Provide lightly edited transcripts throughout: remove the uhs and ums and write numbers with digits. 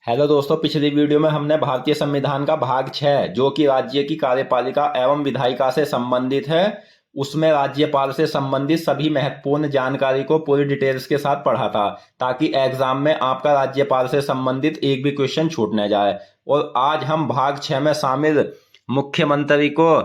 Hello दोस्तों, पिछली video में हमने भारतीय संविधान का भाग 6 जो कि राज्य की कार्यपालिका एवं विधायिका से संबंधित है, उसमें राज्यपाल से संबंधित सभी महत्वपूर्ण जानकारी को पूरी डिटेल्स के साथ पढ़ा था ताकि एग्जाम में आपका राज्यपाल से संबंधित एक भी क्वेश्चन छूट न जाए। और आज हम भाग 6 में शामिल मुख्यमंत्री को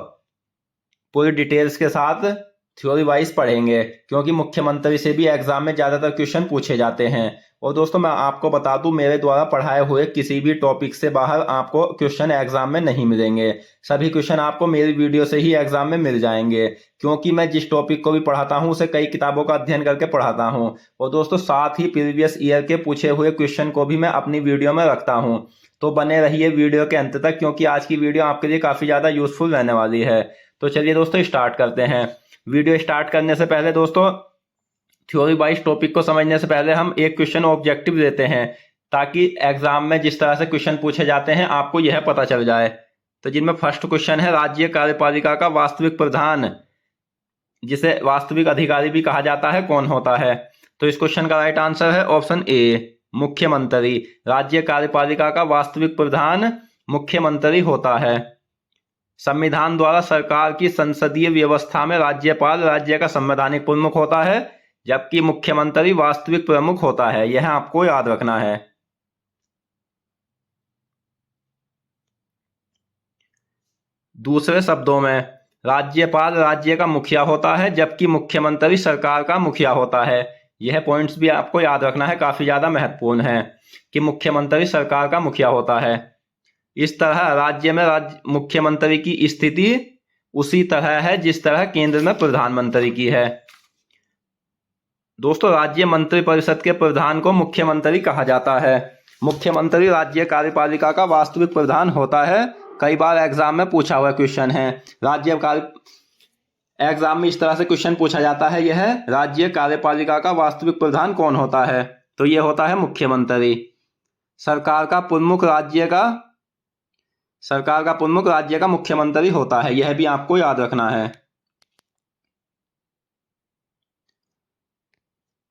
पूरी डिटेल्स के साथ थ्योरी वाइज पढ़ेंगे, क्योंकि मुख्यमंत्री से भी एग्जाम में ज्यादातर क्वेश्चन पूछे जाते हैं। और दोस्तों, मैं आपको बता दूं, मेरे द्वारा पढ़ाए हुए किसी भी टॉपिक से बाहर आपको क्वेश्चन एग्जाम में नहीं मिलेंगे। सभी क्वेश्चन आपको मेरी वीडियो से ही एग्जाम में मिल जाएंगे, क्योंकि मैं जिस टॉपिक को भी पढ़ाता हूं उसे कई किताबों का अध्ययन करके पढ़ाता हूं। और दोस्तों, साथ ही प्रीवियस ईयर के पूछे हुए क्वेश्चन को भी मैं अपनी वीडियो में रखता हूं। तो बने रहिए वीडियो के अंत तक, क्योंकि आज की वीडियो आपके लिए काफी ज्यादा यूजफुल रहने वाली है। तो चलिए दोस्तों, स्टार्ट करते हैं। वीडियो स्टार्ट करने से पहले दोस्तों, थ्योरी वाइज टॉपिक को समझने से पहले हम एक क्वेश्चन ऑब्जेक्टिव देते हैं, ताकि एग्जाम में जिस तरह से क्वेश्चन पूछे जाते हैं आपको यह पता चल जाए। तो जिनमें फर्स्ट क्वेश्चन है, राज्य कार्यपालिका का वास्तविक प्रधान, जिसे वास्तविक अधिकारी भी कहा जाता है, कौन होता है? तो इस क्वेश्चन का राइट आंसर है ऑप्शन ए, मुख्यमंत्री। राज्य कार्यपालिका का वास्तविक प्रधान मुख्यमंत्री होता है। संविधान द्वारा सरकार की संसदीय व्यवस्था में राज्यपाल राज्य का संवैधानिक प्रमुख होता है, जबकि मुख्यमंत्री वास्तविक प्रमुख होता है। यह आपको याद रखना है। दूसरे शब्दों में, राज्यपाल राज्य का मुखिया होता है, जबकि मुख्यमंत्री सरकार का मुखिया होता है। यह पॉइंट्स भी आपको याद रखना है, काफी ज्यादा महत्वपूर्ण है कि मुख्यमंत्री सरकार का मुखिया होता है। इस तरह राज्य में मुख्यमंत्री की स्थिति उसी तरह है जिस तरह केंद्र में प्रधानमंत्री की है। दोस्तों, राज्य मंत्रिपरिषद के प्रधान को मुख्यमंत्री कहा जाता है। मुख्यमंत्री राज्य कार्यपालिका का वास्तविक प्रधान होता है। कई बार एग्जाम में पूछा हुआ क्वेश्चन है। एग्जाम में इस तरह से क्वेश्चन पूछा जाता है, यह राज्य कार्यपालिका का वास्तविक प्रधान कौन होता है? तो यह होता है मुख्यमंत्री। सरकार का प्रमुख राज्य का मुख्यमंत्री होता है। यह भी आपको याद रखना है।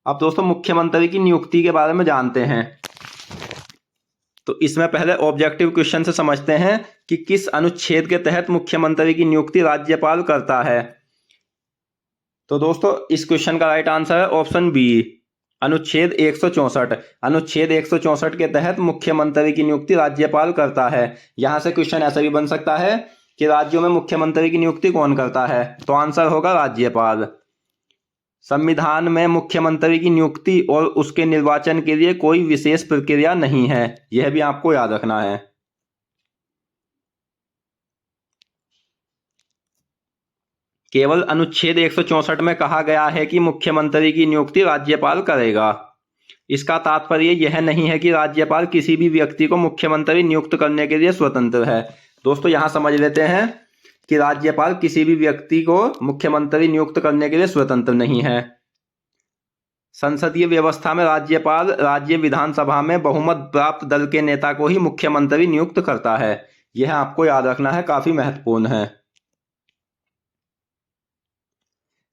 अब दोस्तों, मुख्यमंत्री की नियुक्ति के बारे में जानते हैं। तो इसमें पहले ऑब्जेक्टिव क्वेश्चन से समझते हैं कि किस अनुच्छेद के तहत मुख्यमंत्री की नियुक्ति राज्यपाल करता है। तो दोस्तों, इस क्वेश्चन का राइट आंसर है ऑप्शन बी, अनुच्छेद 164। अनुच्छेद 164 के तहत मुख्यमंत्री की नियुक्ति राज्यपाल करता है। यहां से क्वेश्चन ऐसा भी बन सकता है कि राज्यों में मुख्यमंत्री की नियुक्ति कौन करता है? तो आंसर होगा राज्यपाल। संविधान में मुख्यमंत्री की नियुक्ति और उसके निर्वाचन के लिए कोई विशेष प्रक्रिया नहीं है। यह भी आपको याद रखना है। केवल अनुच्छेद 164 में कहा गया है कि मुख्यमंत्री की नियुक्ति राज्यपाल करेगा। इसका तात्पर्य यह नहीं है कि राज्यपाल किसी भी व्यक्ति को मुख्यमंत्री नियुक्त करने के लिए स्वतंत्र है। दोस्तों, यहां समझ लेते हैं कि राज्यपाल किसी भी व्यक्ति को मुख्यमंत्री नियुक्त करने के लिए स्वतंत्र नहीं है। संसदीय व्यवस्था में राज्यपाल राज्य विधानसभा में बहुमत प्राप्त दल के नेता को ही मुख्यमंत्री नियुक्त करता है। यह आपको याद रखना है, काफी महत्वपूर्ण है।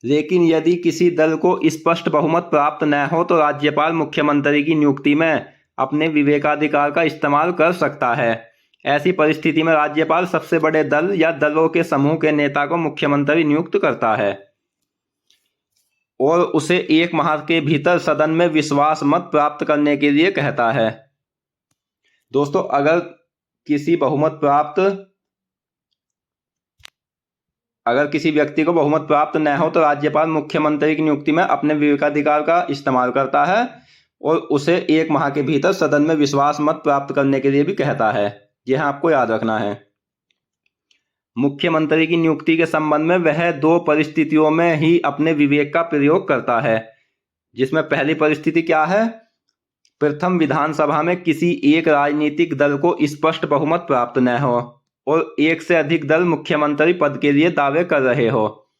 लेकिन यदि किसी दल को स्पष्ट बहुमत प्राप्त न हो तो राज्यपाल मुख्यमंत्री की नियुक्ति में अपने विवेकाधिकार का इस्तेमाल कर सकता है। ऐसी परिस्थिति में राज्यपाल सबसे बड़े दल या दलों के समूह के नेता को मुख्यमंत्री नियुक्त करता है और उसे 1 माह के भीतर सदन में विश्वास मत प्राप्त करने के लिए कहता है। दोस्तों, अगर किसी व्यक्ति को बहुमत प्राप्त न हो तो राज्यपाल मुख्यमंत्री की नियुक्ति में अपने विवेकाधिकार का इस्तेमाल करता है और उसे 1 माह के भीतर सदन में विश्वास मत प्राप्त करने के लिए भी कहता है। यह आपको याद रखना है। मुख्यमंत्री की नियुक्ति के संबंध में वह 2 परिस्थितियों में ही अपने विवेक का प्रयोग करता है, जिसमें पहली परिस्थिति क्या है? प्रथम, विधानसभा में किसी एक राजनीतिक दल को स्पष्ट बहुमत प्राप्त न हो और एक से अधिक दल मुख्यमंत्री पद के लिए दावे कर रहे हो।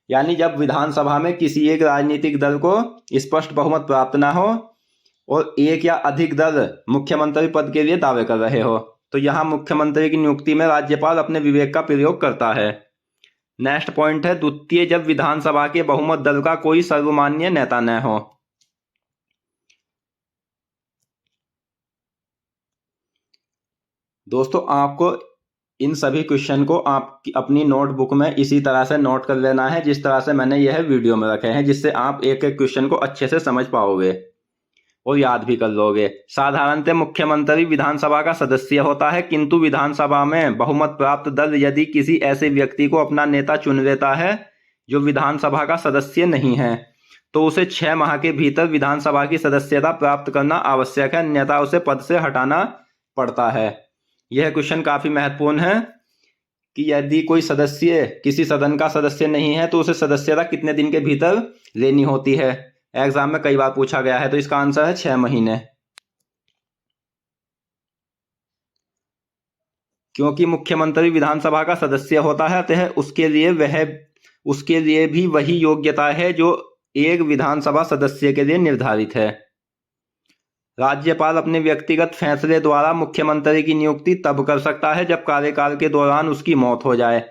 यानी जब विधानसभा में किसी एक राजनीतिक दल को स्पष्ट बहुमत प्राप्त न हो और एक या अधिक दल मुख्यमंत्री पद के लिए दावे कर रहे हो, तो यहां मुख्यमंत्री की नियुक्ति में राज्यपाल अपने विवेक का प्रयोग करता है। नेक्स्ट पॉइंट है द्वितीय, जब विधानसभा के बहुमत दल का कोई सर्वमान्य नेता न हो। दोस्तों आपको इन सभी क्वेश्चन को आप अपनी नोटबुक में इसी तरह से नोट कर लेना है जिस तरह से मैंने यह वीडियो में रखे हैं, जिससे आप एक एक क्वेश्चन को अच्छे से समझ पाओगे और याद भी कर लोगे। साधारणतः मुख्यमंत्री विधानसभा का सदस्य होता है, किंतु विधानसभा में बहुमत प्राप्त दल यदि किसी ऐसे व्यक्ति को अपना नेता चुन लेता है जो विधानसभा का सदस्य नहीं है, तो उसे 6 माह के भीतर विधानसभा की सदस्यता प्राप्त करना आवश्यक है, अन्यथा उसे पद से हटाना पड़ता है। यह क्वेश्चन काफी महत्वपूर्ण है कि यदि कोई सदस्य किसी सदन का सदस्य नहीं है तो उसे सदस्यता कितने दिन के भीतर लेनी होती है। एग्जाम में कई बार पूछा गया है, तो इसका आंसर है 6 महीने। क्योंकि मुख्यमंत्री विधानसभा का सदस्य होता है, अतः उसके लिए भी वही योग्यता है जो एक विधानसभा सदस्य के लिए निर्धारित है। राज्यपाल अपने व्यक्तिगत फैसले द्वारा मुख्यमंत्री की नियुक्ति तब कर सकता है जब कार्यकाल के दौरान उसकी मौत हो जाए,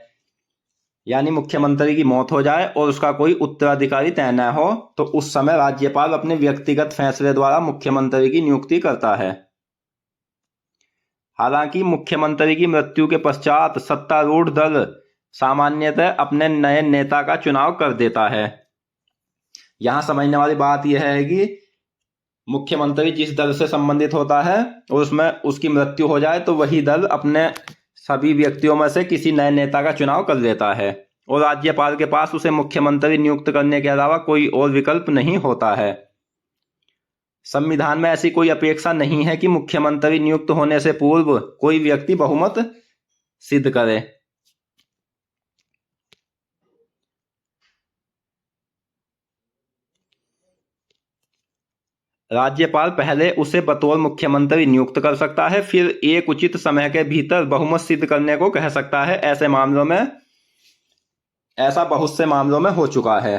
यानी मुख्यमंत्री की मौत हो जाए और उसका कोई उत्तराधिकारी तय न हो, तो उस समय राज्यपाल अपने व्यक्तिगत फैसले द्वारा मुख्यमंत्री की नियुक्ति करता है। हालांकि मुख्यमंत्री की मृत्यु के पश्चात सत्तारूढ़ दल सामान्यतः अपने नए नेता का चुनाव कर देता है। यहां समझने वाली बात यह है कि मुख्यमंत्री जिस दल से संबंधित होता है और उसमें उसकी मृत्यु हो जाए तो वही दल अपने सभी व्यक्तियों में से किसी नए नेता का चुनाव कर लेता है और राज्यपाल के पास उसे मुख्यमंत्री नियुक्त करने के अलावा कोई और विकल्प नहीं होता है। संविधान में ऐसी कोई अपेक्षा नहीं है कि मुख्यमंत्री नियुक्त होने से पूर्व कोई व्यक्ति बहुमत सिद्ध करे। राज्यपाल पहले उसे बतौर मुख्यमंत्री नियुक्त कर सकता है, फिर एक उचित समय के भीतर बहुमत सिद्ध करने को कह सकता है। ऐसा बहुत से मामलों में हो चुका है।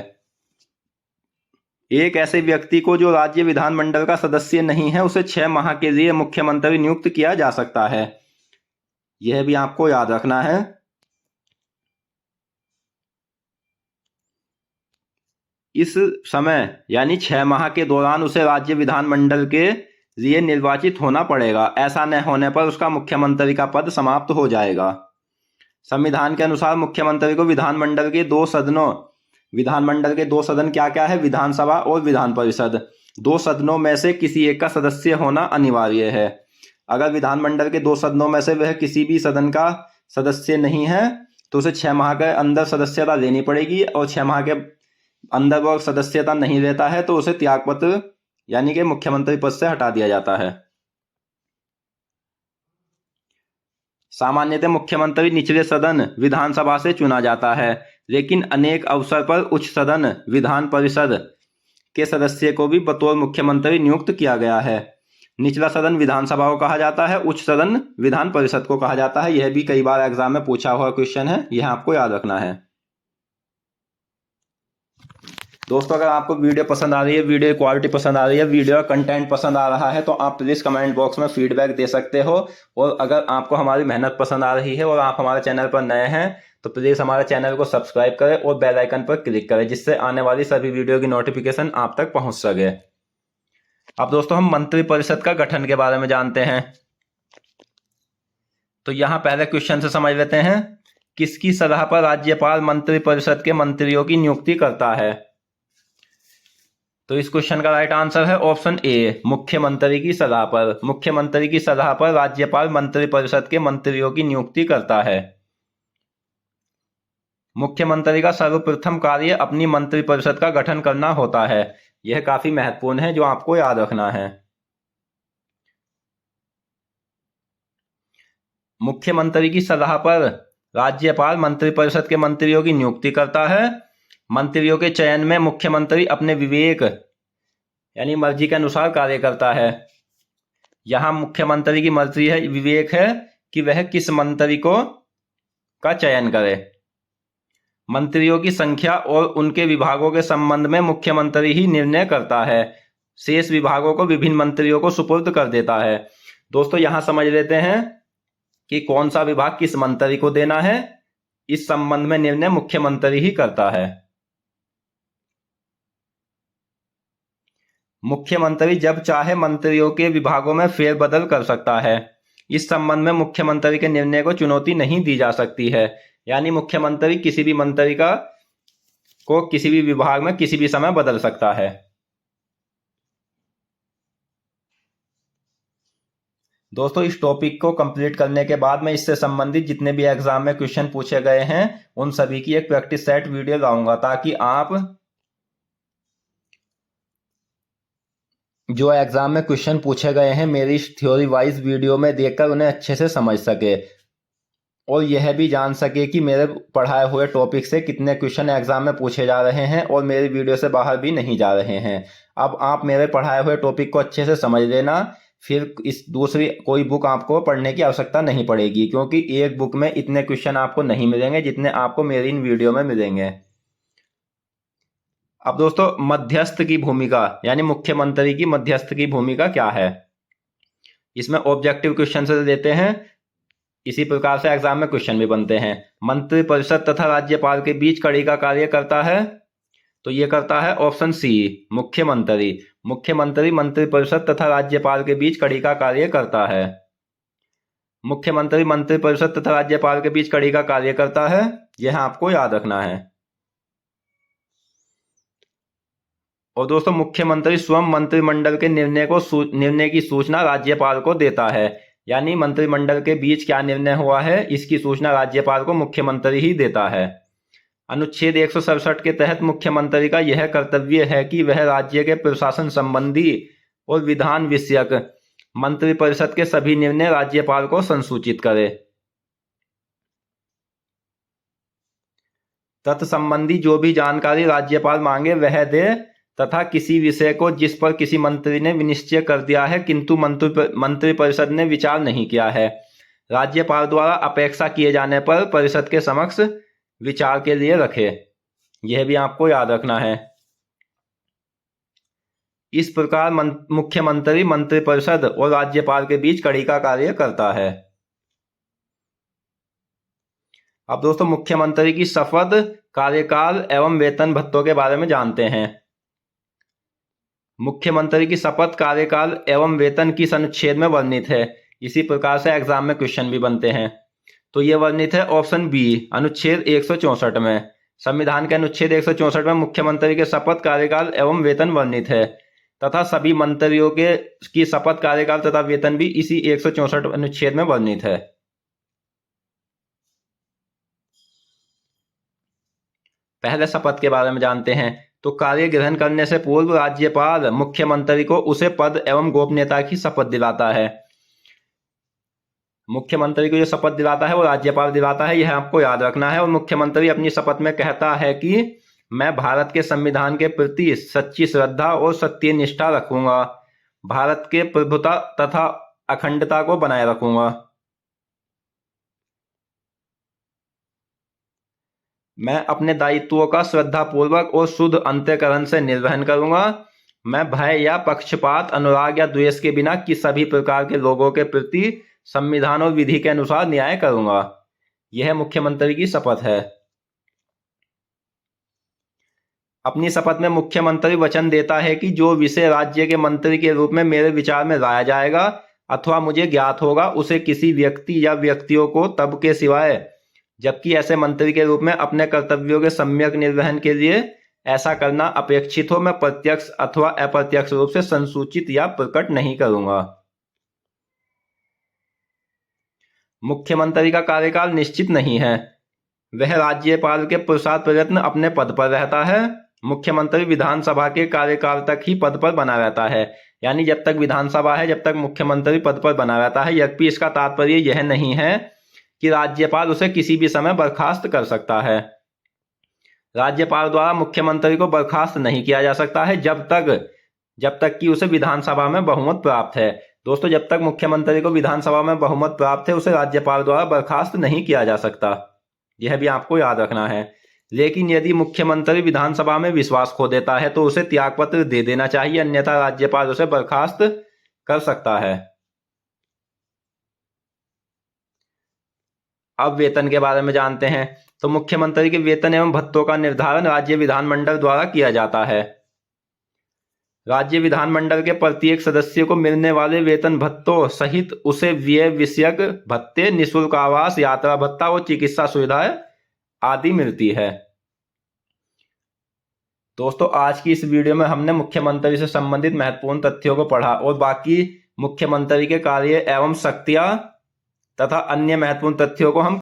एक ऐसे व्यक्ति को जो राज्य विधानमंडल का सदस्य नहीं है, उसे 6 माह के लिए मुख्यमंत्री नियुक्त किया जा सकता है। यह भी आपको याद रखना है। इस समय यानी 6 माह के दौरान उसे राज्य विधानमंडल के लिए निर्वाचित होना पड़ेगा। ऐसा न होने पर उसका मुख्यमंत्री का पद समाप्त हो जाएगा। संविधान के अनुसार मुख्यमंत्री को विधानमंडल के दो सदन क्या क्या है? विधानसभा और विधान परिषद। 2 सदनों में से किसी एक का सदस्य होना अनिवार्य है। अगर विधानमंडल के 2 सदनों में से वह किसी भी सदन का सदस्य नहीं है तो उसे 6 माह के अंदर सदस्यता लेनी पड़ेगी, और 6 माह के अंदर वह सदस्यता नहीं लेता है तो उसे त्यागपत्र यानी कि मुख्यमंत्री पद से हटा दिया जाता है। सामान्यतः मुख्यमंत्री निचले सदन विधानसभा से चुना जाता है, लेकिन अनेक अवसर पर उच्च सदन विधान परिषद के सदस्य को भी बतौर मुख्यमंत्री नियुक्त किया गया है। निचला सदन विधानसभा को कहा जाता है, उच्च सदन विधान परिषद को कहा जाता है। यह भी कई बार एग्जाम में पूछा हुआ क्वेश्चन है, यह आपको याद रखना है। दोस्तों अगर आपको वीडियो पसंद आ रही है, वीडियो क्वालिटी पसंद आ रही है, वीडियो कंटेंट पसंद आ रहा है, तो आप प्लीज़ कमेंट बॉक्स में फीडबैक दे सकते हो। और अगर आपको हमारी मेहनत पसंद आ रही है और आप हमारे चैनल पर नए हैं तो प्लीज़ हमारे चैनल को सब्सक्राइब करें और बेल आइकन पर क्लिक करें, जिससे आने वाली सभी वीडियो की नोटिफिकेशन आप तक पहुंच सके। अब दोस्तों हम मंत्रिपरिषद का गठन के बारे में जानते हैं। तो यहां पहले क्वेश्चन से समझ लेते हैं। किसकी सलाह पर राज्यपाल मंत्रिपरिषद के मंत्रियों की नियुक्ति करता है? तो इस क्वेश्चन का राइट आंसर है ऑप्शन ए, मुख्यमंत्री की सलाह पर। मुख्यमंत्री की सलाह पर राज्यपाल मंत्रिपरिषद के मंत्रियों की नियुक्ति करता है। मुख्यमंत्री का सर्वप्रथम कार्य अपनी मंत्रिपरिषद का गठन करना होता है। यह काफी महत्वपूर्ण है जो आपको याद रखना है। मुख्यमंत्री की सलाह पर राज्यपाल मंत्रिपरिषद के मंत्रियों की नियुक्ति करता है। मंत्रियों के चयन में मुख्यमंत्री अपने विवेक यानी मर्जी के अनुसार कार्य करता है। यहां मुख्यमंत्री की मर्जी है, विवेक है कि वह किस मंत्री का चयन करे। मंत्रियों की संख्या और उनके विभागों के संबंध में मुख्यमंत्री ही निर्णय करता है। शेष विभागों को विभिन्न मंत्रियों को सुपुर्द कर देता है। दोस्तों यहां समझ लेते हैं कि कौन सा विभाग किस मंत्री को देना है। इस संबंध में निर्णय मुख्यमंत्री ही करता है। मुख्यमंत्री जब चाहे मंत्रियों के विभागों में फेरबदल कर सकता है। इस संबंध में मुख्यमंत्री के निर्णय को चुनौती नहीं दी जा सकती है। यानी मुख्यमंत्री किसी भी मंत्री को किसी भी विभाग में किसी भी समय बदल सकता है। दोस्तों, इस टॉपिक को कंप्लीट करने के बाद मैं इससे संबंधित जितने भी एग्जाम में क्वेश्चन पूछे गए हैं उन सभी की एक प्रैक्टिस सेट वीडियो लाऊंगा, ताकि आप जो एग्जाम में क्वेश्चन पूछे गए हैं मेरी इस थ्योरी वाइज वीडियो में देखकर उन्हें अच्छे से समझ सके और यह भी जान सके कि मेरे पढ़ाए हुए टॉपिक से कितने क्वेश्चन एग्जाम में पूछे जा रहे हैं और मेरी वीडियो से बाहर भी नहीं जा रहे हैं। अब आप मेरे पढ़ाए हुए टॉपिक को अच्छे से समझ लेना, फिर इस दूसरी कोई बुक आपको पढ़ने की आवश्यकता नहीं पड़ेगी, क्योंकि एक बुक में इतने क्वेश्चन आपको नहीं मिलेंगे जितने आपको मेरी इन वीडियो में मिलेंगे। अब दोस्तों, मध्यस्थ की भूमिका यानी मुख्यमंत्री की मध्यस्थ की भूमिका क्या है, इसमें ऑब्जेक्टिव क्वेश्चन से देते हैं, इसी प्रकार से एग्जाम में क्वेश्चन भी बनते हैं। मंत्रिपरिषद तथा राज्यपाल के बीच कड़ी का कार्य करता है, तो ये करता है ऑप्शन सी मुख्यमंत्री। मुख्यमंत्री मंत्रिपरिषद तथा राज्यपाल के बीच कड़ी का कार्य करता है। मुख्यमंत्री मंत्रिपरिषद तथा राज्यपाल के बीच कड़ी का कार्य करता है, यह आपको याद रखना है। और दोस्तों, मुख्यमंत्री स्वयं मंत्रिमंडल के निर्णय की सूचना राज्यपाल को देता है। यानी मंत्रिमंडल के बीच क्या निर्णय हुआ है इसकी सूचना राज्यपाल को मुख्यमंत्री ही देता है। अनुच्छेद 167 के तहत मुख्यमंत्री का यह कर्तव्य है कि वह राज्य के प्रशासन संबंधी और विधान विषयक मंत्रिपरिषद के सभी निर्णय राज्यपाल को संसूचित करे। तत्संबंधी जो भी जानकारी राज्यपाल मांगे वह दे तथा किसी विषय को जिस पर किसी मंत्री ने विनिश्चय कर दिया है किंतु मंत्रिपरिषद ने विचार नहीं किया है, राज्यपाल द्वारा अपेक्षा किए जाने पर परिषद के समक्ष विचार के लिए रखे। यह भी आपको याद रखना है। इस प्रकार मुख्यमंत्री मंत्रिपरिषद और राज्यपाल के बीच कड़ी का कार्य करता है। अब दोस्तों, मुख्यमंत्री की शपथ, कार्यकाल एवं वेतन भत्तों के बारे में जानते हैं। मुख्यमंत्री की शपथ, कार्यकाल एवं वेतन किस अनुच्छेद में वर्णित है, इसी प्रकार से एग्जाम में क्वेश्चन भी बनते हैं। तो ये वर्णित है ऑप्शन बी अनुच्छेद 164 में। संविधान के अनुच्छेद 164 में मुख्यमंत्री के शपथ, कार्यकाल एवं वेतन वर्णित है तथा सभी मंत्रियों की शपथ, कार्यकाल तथा वेतन भी इसी 164 अनुच्छेद में वर्णित है। पहले शपथ के बारे में जानते हैं। तो कार्य ग्रहण करने से पूर्व राज्यपाल मुख्यमंत्री को उसे पद एवं गोपनीयता की शपथ दिलाता है। मुख्यमंत्री को जो शपथ दिलाता है वो राज्यपाल दिलाता है, यह आपको याद रखना है। और मुख्यमंत्री अपनी शपथ में कहता है कि मैं भारत के संविधान के प्रति सच्ची श्रद्धा और सत्य निष्ठा रखूंगा, भारत के प्रभुता तथा अखंडता को बनाए रखूंगा, मैं अपने दायित्वों का श्रद्धापूर्वक और शुद्ध अंतःकरण से निर्वहन करूंगा, मैं भय या पक्षपात, अनुराग या द्वेष के बिना किसी सभी प्रकार के लोगों के प्रति संविधान और विधि के अनुसार न्याय करूंगा। यह मुख्यमंत्री की शपथ है। अपनी शपथ में मुख्यमंत्री वचन देता है कि जो विषय राज्य के मंत्री के रूप में मेरे विचार में लाया जाएगा अथवा मुझे ज्ञात होगा उसे किसी व्यक्ति या व्यक्तियों को तब के सिवाय, जबकि ऐसे मंत्री के रूप में अपने कर्तव्यों के सम्यक निर्वहन के लिए ऐसा करना अपेक्षित हो, मैं प्रत्यक्ष अथवा अप्रत्यक्ष रूप से संसूचित या प्रकट नहीं करूंगा। मुख्यमंत्री का कार्यकाल निश्चित नहीं है, वह राज्यपाल के पुरुषार्थ प्रयत्न अपने पद पर रहता है। मुख्यमंत्री विधानसभा के कार्यकाल तक ही पद पर बना रहता है, यानी जब तक विधानसभा है जब तक मुख्यमंत्री पद पर बना रहता है। यद्यपि इसका तात्पर्य यह नहीं है कि राज्यपाल उसे किसी भी समय बर्खास्त कर सकता है। राज्यपाल द्वारा मुख्यमंत्री को बर्खास्त नहीं किया जा सकता है जब तक कि उसे विधानसभा में बहुमत प्राप्त है। दोस्तों, जब तक मुख्यमंत्री को विधानसभा में बहुमत प्राप्त है उसे राज्यपाल द्वारा बर्खास्त नहीं किया जा सकता, यह भी आपको याद रखना है। लेकिन यदि मुख्यमंत्री विधानसभा में विश्वास खो देता है तो उसे त्यागपत्र दे देना चाहिए, अन्यथा राज्यपाल उसे बर्खास्त कर सकता है। अब वेतन के बारे में जानते हैं। तो मुख्यमंत्री के वेतन एवं भत्तों का निर्धारण राज्य विधानमंडल द्वारा किया जाता है। राज्य विधानमंडल के प्रत्येक सदस्य को मिलने वाले वेतन भत्तों सहित उसे व्यय विषयक भत्ते, निःशुल्क आवास, यात्रा भत्ता और चिकित्सा सुविधाएं आदि मिलती है। दोस्तों, आज की इस वीडियो में हमने मुख्यमंत्री से संबंधित महत्वपूर्ण तथ्यों को पढ़ा और बाकी मुख्यमंत्री के कार्य एवं शक्तियां तथा अन्य महत्वपूर्ण तथ्यों को हम